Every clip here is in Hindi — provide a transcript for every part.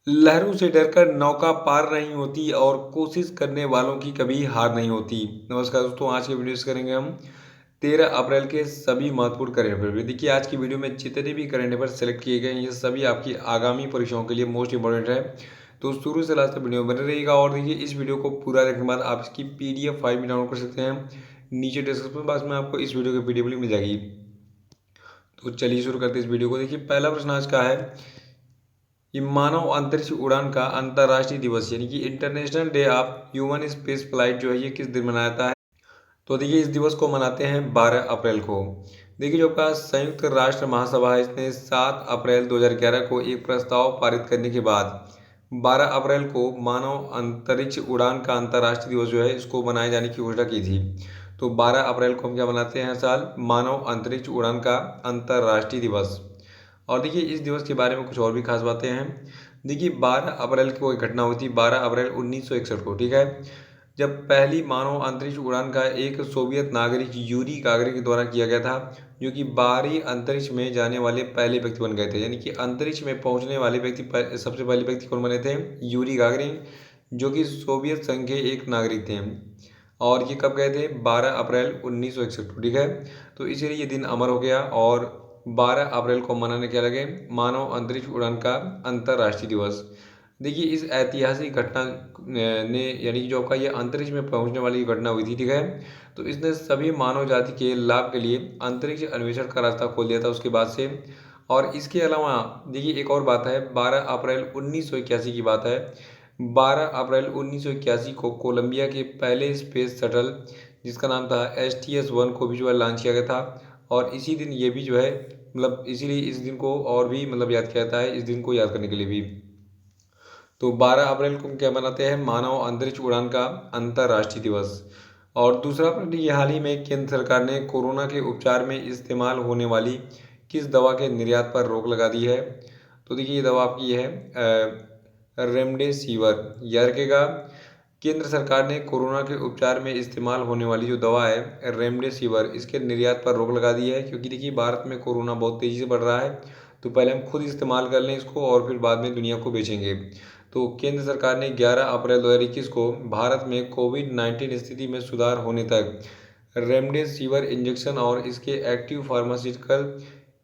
लहरों से डरकर नौका पार नहीं होती और कोशिश करने वालों की कभी हार नहीं होती। नमस्कार दोस्तों, आज की वीडियो इस करेंगे हम 13 अप्रैल के सभी महत्वपूर्ण करंट अफेयर। देखिए, आज की वीडियो में जितने भी करंट अफेयर सेलेक्ट किए गए हैं, ये सभी आपकी आगामी परीक्षाओं के लिए मोस्ट इंपॉर्टेंट है। तो शुरू से लास्ट तक वीडियो में बने रहिएगा और देखिए, इस वीडियो को पूरा देखने के बाद आप इसकी PDF फाइल भी डाउनलोड कर सकते हैं। नीचे डिस्क्रिप्शन बॉक्स में आपको इस वीडियो की PDF लिंक मिल जाएगी। तो चलिए शुरू करते हैं इस वीडियो को। देखिए, पहला प्रश्न आज का है कि मानव अंतरिक्ष उड़ान का अंतर्राष्ट्रीय दिवस यानी कि international day of human space flight जो है ये किस दिन मनाया जाता है। तो देखिए, इस दिवस को मनाते हैं 12 अप्रैल को। देखिए, जो आपका संयुक्त राष्ट्र महासभा है इसने 7 अप्रैल 2011 को एक प्रस्ताव पारित करने के बाद 12 अप्रैल को मानव अंतरिक्ष उड़ान का अंतर्राष्ट्रीय दिवस जो है इसको मनाए जाने की घोषणा की थी। तो 12 अप्रैल को हम क्या मनाते हैं हर साल? मानव अंतरिक्ष उड़ान का अंतर्राष्ट्रीय दिवस। और देखिए, इस दिवस के बारे में कुछ और भी खास बातें हैं। देखिए, 12 अप्रैल को एक घटना हुई थी, 12 अप्रैल 1961 को, ठीक है, जब पहली मानव अंतरिक्ष उड़ान का एक सोवियत नागरिक यूरी गागरिन के द्वारा किया गया था, जो कि बाहरी अंतरिक्ष में जाने वाले पहले व्यक्ति बन गए थे। यानी कि अंतरिक्ष में पहुंचने वाले व्यक्ति सबसे पहले व्यक्ति कौन बने थे? यूरी गागरिन, जो कि सोवियत संघ के एक नागरिक थे। और ये कब गए थे? 12 अप्रैल 1961 को, ठीक है। तो इसीलिए ये दिन अमर हो गया और 12 अप्रैल को मनाने क्या लगे? मानव अंतरिक्ष उड़ान का अंतर्राष्ट्रीय दिवस। देखिए, इस ऐतिहासिक घटना ने यानी कि जो आपका ये अंतरिक्ष में पहुंचने वाली घटना हुई थी, ठीक है, तो इसने सभी मानव जाति के लाभ के लिए अंतरिक्ष अन्वेषण का रास्ता खोल दिया था उसके बाद से। और इसके अलावा देखिए, एक और बात है, 12 अप्रैल 1981 की बात है। 12 अप्रैल 1981 को कोलंबिया के पहले स्पेस शटल, जिसका नाम था STS-1 को भी जो है लॉन्च किया गया था। और इसी दिन ये भी जो है, मतलब इसीलिए इस दिन को और भी मतलब याद किया जाता है, इस दिन को याद करने के लिए भी। तो 12 अप्रैल को क्या मनाते हैं? मानव अंतरिक्ष उड़ान का अंतर्राष्ट्रीय दिवस। और दूसरा प्रश्न, ये हाल ही में केंद्र सरकार ने कोरोना के उपचार में इस्तेमाल होने वाली किस दवा के निर्यात पर रोक लगा दी है। तो देखिए, ये दवा आपकी है रेमडेसिविर। याद रखिएगा, केंद्र सरकार ने कोरोना के उपचार में इस्तेमाल होने वाली जो दवा है रेमडेसिविर, इसके निर्यात पर रोक लगा दी है। क्योंकि देखिए, भारत में कोरोना बहुत तेज़ी से बढ़ रहा है, तो पहले हम खुद इस्तेमाल कर लें इसको और फिर बाद में दुनिया को बेचेंगे। तो केंद्र सरकार ने 11 अप्रैल 2021 को भारत में कोविड-19 स्थिति में सुधार होने तक रेमडेसिविर इंजेक्शन और इसके एक्टिव फार्मास्यूटिकल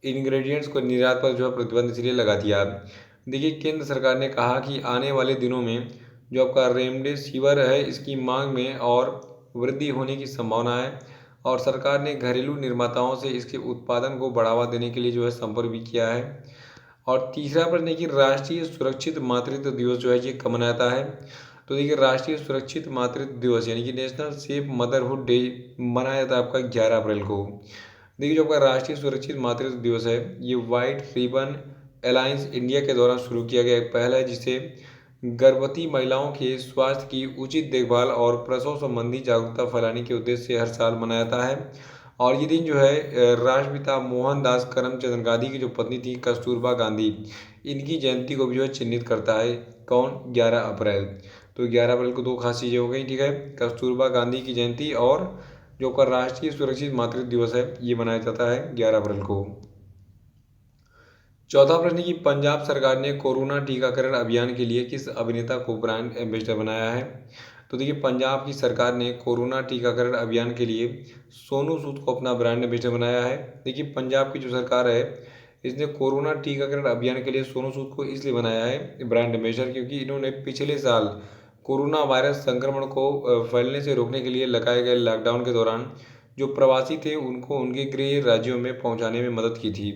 इंग्रेडिएंट्स को निर्यात पर जो है प्रतिबंध इसलिए लगा दिया। देखिए, केंद्र सरकार ने कहा कि आने वाले दिनों में जो आपका रेमडेसिविर है इसकी मांग में और वृद्धि होने की संभावना है। और सरकार ने घरेलू निर्माताओं से इसके उत्पादन को बढ़ावा देने के लिए जो है संपर्क भी किया है। और तीसरा प्रश्न है कि राष्ट्रीय सुरक्षित मातृत्व दिवस जो है ये कब मनाया जाता है। तो देखिए, राष्ट्रीय सुरक्षित मातृत्व दिवस यानी कि नेशनल सेफ मदरहुड डे मनाया जाता है आपका 11 अप्रैल को। देखिए, जो आपका राष्ट्रीय सुरक्षित मातृत्व दिवस है ये वाइट रिबन अलायंस इंडिया के द्वारा शुरू किया गया एक पहल है, जिसे गर्भवती महिलाओं के स्वास्थ्य की उचित देखभाल और प्रसव संबंधी जागरूकता फैलाने के उद्देश्य से हर साल मनाया जाता है। और ये दिन जो है राष्ट्रपिता मोहनदास करमचंद गांधी की जो पत्नी थी कस्तूरबा गांधी, इनकी जयंती को भी जो है चिन्हित करता है। कौन? 11 अप्रैल। तो 11 अप्रैल को दो खास चीज़ें हो गई, ठीक है, कस्तूरबा गांधी की जयंती और जो का राष्ट्रीय सुरक्षित मातृत्व दिवस है ये मनाया जाता है 11 अप्रैल को। चौथा प्रश्न है कि पंजाब सरकार ने कोरोना टीकाकरण अभियान के लिए किस अभिनेता को ब्रांड एम्बेसडर बनाया है। तो देखिए, पंजाब की सरकार ने कोरोना टीकाकरण अभियान के लिए सोनू सूद को अपना ब्रांड एम्बेसडर बनाया है। देखिए, पंजाब की जो सरकार है इसने कोरोना टीकाकरण अभियान के लिए सोनू सूद को इसलिए बनाया है ब्रांड एम्बेसडर, क्योंकि इन्होंने पिछले साल कोरोना वायरस संक्रमण को फैलने से रोकने के लिए लगाए गए लॉकडाउन के दौरान जो प्रवासी थे उनको उनके गृह राज्यों में पहुंचाने में मदद की थी।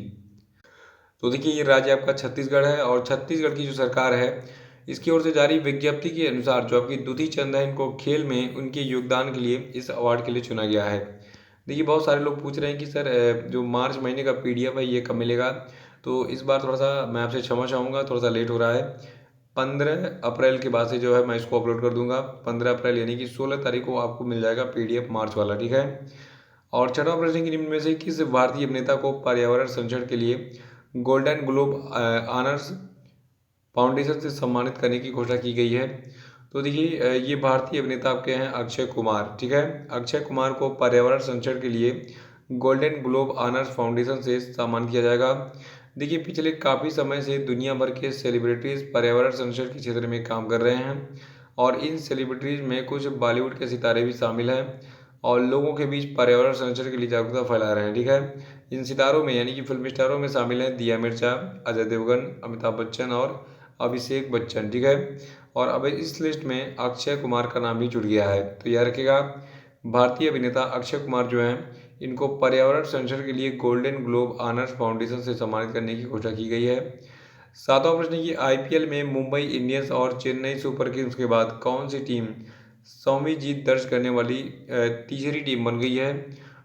तो देखिए, ये राज्य आपका छत्तीसगढ़ है और छत्तीसगढ़ की जो सरकार है इसकी ओर से जारी विज्ञप्ति के अनुसार जो आपकी दुधी चंद है इनको खेल में उनके योगदान के लिए इस अवार्ड के लिए चुना गया है। देखिए, बहुत सारे लोग पूछ रहे हैं कि सर जो मार्च महीने का PDF है ये कब मिलेगा। तो इस बार थोड़ा सा मैं आपसे क्षमा चाहूँगा, थोड़ा सा लेट हो रहा है। 15 अप्रैल के बाद से जो है मैं इसको अपलोड कर दूंगा। 15 अप्रैल यानी कि 16 तारीख को आपको मिल जाएगा PDF मार्च वाला, ठीक है। और छठा प्रश्न की निम्न में से किस भारतीय अभिनेता को पर्यावरण संरक्षण के लिए गोल्डन ग्लोब ऑनर्स फाउंडेशन से सम्मानित करने की घोषणा की गई है। तो देखिए, ये भारतीय अभिनेता आपके हैं अक्षय कुमार, ठीक है। अक्षय कुमार को पर्यावरण संरक्षण के लिए गोल्डन ग्लोब ऑनर्स फाउंडेशन से सम्मानित किया जाएगा। देखिए पिछले काफ़ी समय से दुनिया भर के सेलिब्रिटीज़ पर्यावरण संरक्षण के क्षेत्र में काम कर रहे हैं और इन सेलिब्रिटीज़ में कुछ बॉलीवुड के सितारे भी शामिल हैं और लोगों के बीच पर्यावरण संरक्षण के लिए जागरूकता फैला रहे हैं। ठीक है, इन सितारों में यानी कि फिल्म स्टारों में शामिल हैं दिया मिर्जा, अजय देवगन, अमिताभ बच्चन और अभिषेक बच्चन। ठीक है, और अब इस लिस्ट में अक्षय कुमार का नाम भी जुड़ गया है। तो याद रखिएगा, भारतीय अभिनेता अक्षय कुमार जो हैं इनको पर्यावरण संरक्षण के लिए गोल्डन ग्लोब ऑनर्स फाउंडेशन से सम्मानित करने की घोषणा की गई है। सातवां प्रश्न है कि आईपीएल में मुंबई इंडियंस और चेन्नई सुपर किंग्स के बाद कौन सी टीम 100वीं जीत दर्ज करने वाली तीसरी टीम बन गई है?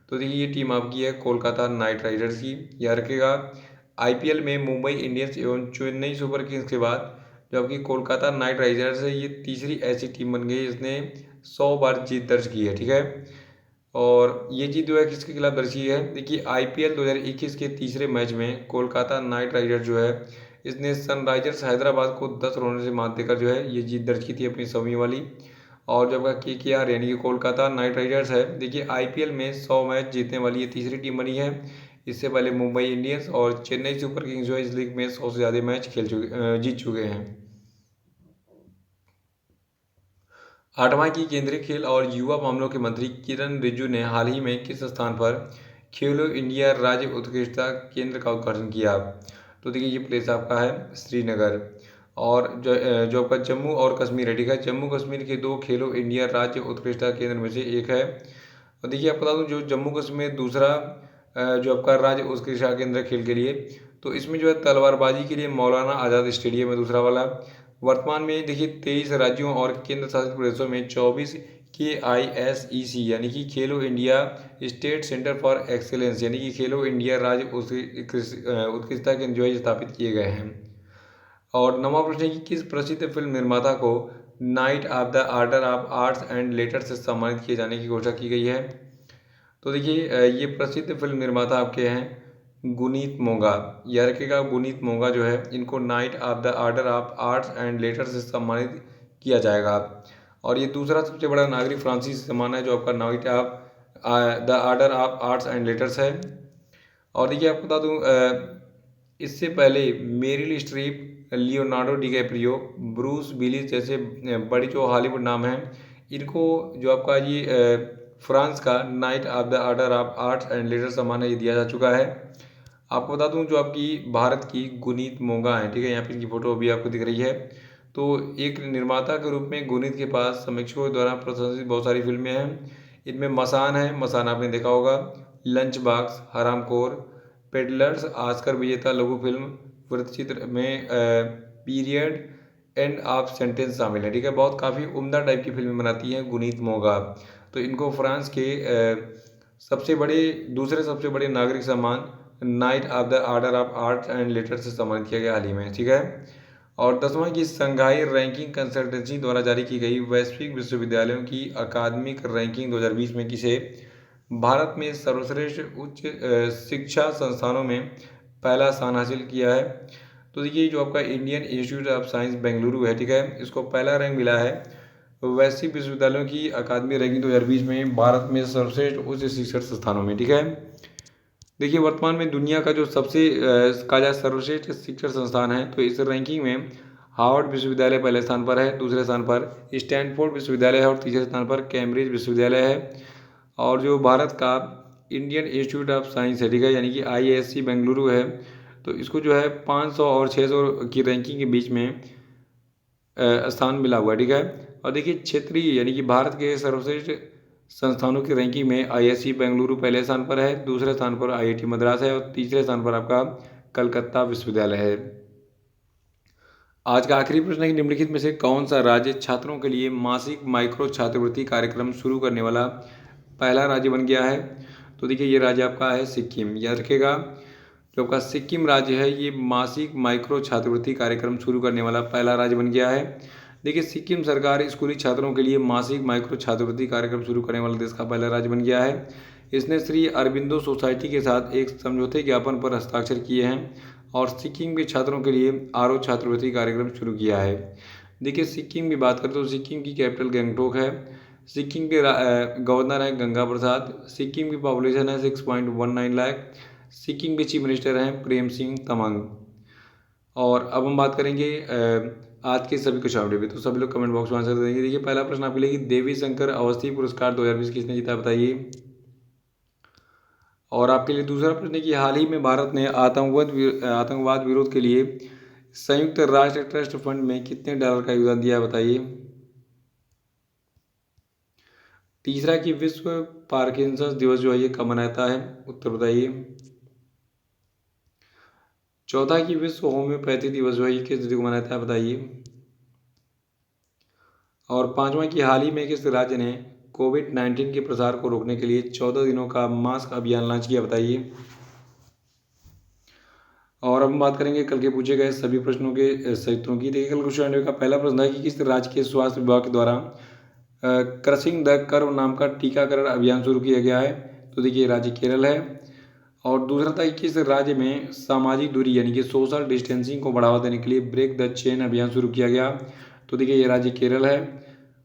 तो देखिए ये टीम आपकी है कोलकाता नाइट राइडर्स की। याद रखिएगा, आईपीएल में मुंबई इंडियंस एवं चेन्नई सुपर किंग्स के बाद जो आपकी कोलकाता नाइट राइडर्स है ये तीसरी ऐसी टीम बन गई है जिसने 100 बार जीत दर्ज की है। ठीक है, और ये जीत जो है किसके खिलाफ दर्ज की है? देखिए आईपीएल 2021 के तीसरे मैच में कोलकाता नाइट राइडर्स जो है इसने सनराइजर्स हैदराबाद को 10 रनों से मात देकर जो है ये जीत दर्ज की थी अपनी 100वीं वाली। और जो आपका केकेआर यानी कि कोलकाता नाइट राइडर्स है, देखिए आईपीएल में 100 मैच जीतने वाली ये तीसरी टीम बनी है। इससे पहले मुंबई इंडियंस और चेन्नई सुपर किंग्स जो है इस लीग में 100 से ज़्यादा मैच जीत चुके हैं। आठवां की केंद्रीय खेल और युवा मामलों के मंत्री किरण रिजिजू ने हाल ही में किस स्थान पर खेलो इंडिया राज्य उत्कृष्टता केंद्र का उद्घाटन किया? तो देखिए ये प्लेस आपका है श्रीनगर। और जो आपका जम्मू और कश्मीर है। ठीक है, जम्मू कश्मीर के 2 खेलो इंडिया राज्य उत्कृष्टता केंद्र में से एक है। और देखिए आप बता दूं, जो जम्मू कश्मीर दूसरा जो आपका राज्य उत्कृष्टता केंद्र खेल के लिए, तो इसमें जो है तलवारबाजी के लिए मौलाना आज़ाद स्टेडियम है दूसरा वाला। वर्तमान में देखिए 23 राज्यों और केंद्र शासित प्रदेशों में 24 KISEC यानी कि खेलो India state centre for excellence यानी कि खेलो इंडिया राज्य उत्कृष्टता केंद्र जो है स्थापित किए गए हैं। और नवा प्रश्न है कि किस प्रसिद्ध फिल्म निर्माता को night of the order of arts and letters से सम्मानित किए जाने की घोषणा की गई है? तो देखिए ये प्रसिद्ध फिल्म निर्माता आपके हैं गुनीत मोंगा। याद रखिएगा, गुनीत मोंगा जो है इनको night of the order of arts and letters से सम्मानित किया जाएगा। और ये दूसरा सबसे बड़ा नागरिक फ्रांसीसी सम्मान है जो आपका night of the order of arts and letters है। और देखिए आपको बता दूँ, इससे पहले Meryl Streep, Leonardo DiCaprio, Bruce Willis जैसे बड़े जो हॉलीवुड नाम हैं, इनको जो आपका ये फ्रांस का night of the order of arts and letters सम्मान ये दिया जा चुका है। आपको बता दूं, जो आपकी भारत की गुनीत मोंगा है, ठीक है, यहाँ पे इनकी फोटो अभी आपको दिख रही है। तो एक निर्माता के रूप में गुनीत के पास समीक्षकों के द्वारा प्रशंसित बहुत सारी फिल्में हैं। इनमें मसान है, मसान आपने देखा होगा, लंच बॉक्स, हरामखोर, पेडलर्स, ऑस्कर विजेता लघु फिल्म वृत्तचित्र में पीरियड, एंड ऑफ सेंटेंस शामिल है। ठीक है, बहुत काफ़ी उम्दा टाइप की फिल्में बनाती हैं गुनीत मोंगा। तो इनको फ्रांस के सबसे बड़े दूसरे सबसे बड़े नागरिक सम्मान night of the order of arts and letters से सम्मानित किया गया हाल ही में। ठीक है, और 10वां की संघाई रैंकिंग कंसल्टेंसी द्वारा जारी की गई वैश्विक विश्वविद्यालयों की अकादमिक रैंकिंग 2020 में किसे भारत में सर्वश्रेष्ठ उच्च शिक्षा संस्थानों में पहला स्थान हासिल किया है? तो देखिए जो आपका Indian institute of science Bengaluru है, ठीक है, इसको पहला रैंक मिला है वैश्विक विश्वविद्यालयों की अकादमी रैंकिंग 2020 में भारत में सर्वश्रेष्ठ उच्च शिक्षण संस्थानों में। ठीक है, देखिए वर्तमान में दुनिया का जो सबसे कहा जाए सर्वश्रेष्ठ शिक्षण संस्थान है, तो इस रैंकिंग में हार्वर्ड विश्वविद्यालय पहले स्थान पर है, दूसरे स्थान पर स्टैनफोर्ड विश्वविद्यालय है और तीसरे स्थान पर कैम्ब्रिज विश्वविद्यालय है। और जो भारत का इंडियन इंस्टीट्यूट ऑफ साइंस है, ठीक है, यानी कि IISc बेंगलुरु है, तो इसको जो है 500 और 600 की रैंकिंग के बीच में स्थान मिला हुआ है। ठीक है, और देखिए क्षेत्रीय यानी कि भारत के सर्वश्रेष्ठ संस्थानों की रैंकिंग में IISc बेंगलुरु पहले स्थान पर है, दूसरे स्थान पर IIT मद्रास है और तीसरे स्थान पर आपका कलकत्ता विश्वविद्यालय है। आज का आखिरी प्रश्न है कि निम्नलिखित में से कौन सा राज्य छात्रों के लिए मासिक माइक्रो छात्रवृत्ति कार्यक्रम शुरू करने वाला पहला राज्य बन गया है? तो देखिए ये राज्य आपका है सिक्किम। याद रखेगा, जो आपका सिक्किम राज्य है ये मासिक माइक्रो छात्रवृत्ति कार्यक्रम शुरू करने वाला पहला राज्य बन गया है। देखिए सिक्किम सरकार स्कूली छात्रों के लिए मासिक माइक्रो छात्रवृत्ति कार्यक्रम शुरू करने वाला देश का पहला राज्य बन गया है। इसने श्री अरबिंदो सोसाइटी के साथ एक समझौते ज्ञापन पर हस्ताक्षर किए हैं और सिक्किम के छात्रों के लिए आरो छात्रवृत्ति कार्यक्रम शुरू किया है। देखिए सिक्किम की बात करें तो सिक्किम की कैपिटल गंगटोक है। सिक्किम के गवर्नर हैं गंगा प्रसाद। सिक्किम की पॉपुलेशन है 6.19 लाख। सिक्किम के चीफ मिनिस्टर हैं प्रेम सिंह तमांग। और अब हम बात करेंगे आज के सभी कुछ अपडेट पे, तो सभी लोग कमेंट बॉक्स में आंसर देंगे। देखिए पहला प्रश्न आपके लिए कि देवी शंकर अवस्थी पुरस्कार 2020 किसने जीता, बताइए। और आपके लिए दूसरा प्रश्न है कि हाल ही में भारत ने आतंकवाद विरोध के लिए संयुक्त राष्ट्र ट्रस्ट फंड में कितने डॉलर का योगदान दिया है, बताइए। तीसरा कि विश्व पार्किंसंस दिवस जो है ये कब मनाता है, उत्तर बताइए। चौथा कि विश्व होम्योपैथी दिवस जो है ये किस तिथि को मनाता है, बताइए। और पांचवा कि हाल ही में किस राज्य ने कोविड-19 के प्रसार को रोकने के लिए 14 दिनों का मास्क अभियान लॉन्च किया, बताइए। और अब हम बात करेंगे कल के पूछे गए सभी प्रश्नों के सही उत्तरों की। देखिए कल क्वेश्चन का पहला प्रश्न है कि किस राज्य के स्वास्थ्य विभाग के द्वारा क्रसिंग द कर्व नाम का टीकाकरण अभियान शुरू किया गया है, तो देखिए राज्य केरल है। और दूसरा था कि किस राज्य में सामाजिक दूरी यानी कि सोशल डिस्टेंसिंग को बढ़ावा देने के लिए ब्रेक द चेन अभियान शुरू किया गया, तो देखिए ये राज्य केरल है।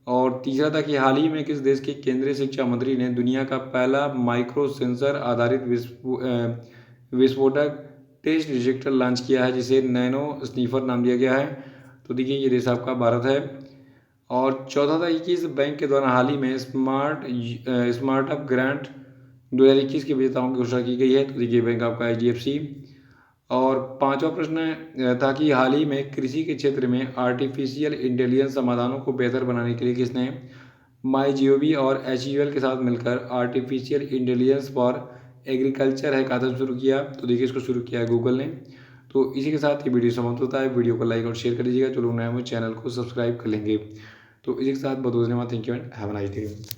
और तीसरा था कि हाल ही में किस देश के केंद्रीय शिक्षा मंत्री ने दुनिया का पहला माइक्रो सेंसर आधारित विस्फोटक टेस्ट डिटेक्टर लॉन्च किया है जिसे नैनो स्नीफर नाम दिया गया है, तो देखिए ये देश आपका भारत है। और चौथा था कि किस बैंक के द्वारा हाल ही में स्मार्टअप ग्रांट 2021 के विजेताओं की घोषणा की गई है, तो देखिए बैंक आपका HDFC। और पांचवा प्रश्न था कि हाल ही में कृषि के क्षेत्र में आर्टिफिशियल इंटेलिजेंस समाधानों को बेहतर बनाने के लिए किसने MyGov और HUL के साथ मिलकर आर्टिफिशियल इंटेलिजेंस फॉर एग्रीकल्चर है कदम शुरू किया, तो देखिए इसको शुरू किया है गूगल ने। तो इसी के साथ ये वीडियो समाप्त होता है। वीडियो को लाइक और शेयर कर दीजिएगा, जो लोग नए हैं वो चैनल को सब्सक्राइब कर लेंगे। तो इसी के साथ बहुत बहुत धन्यवाद, thank you and have a nice day.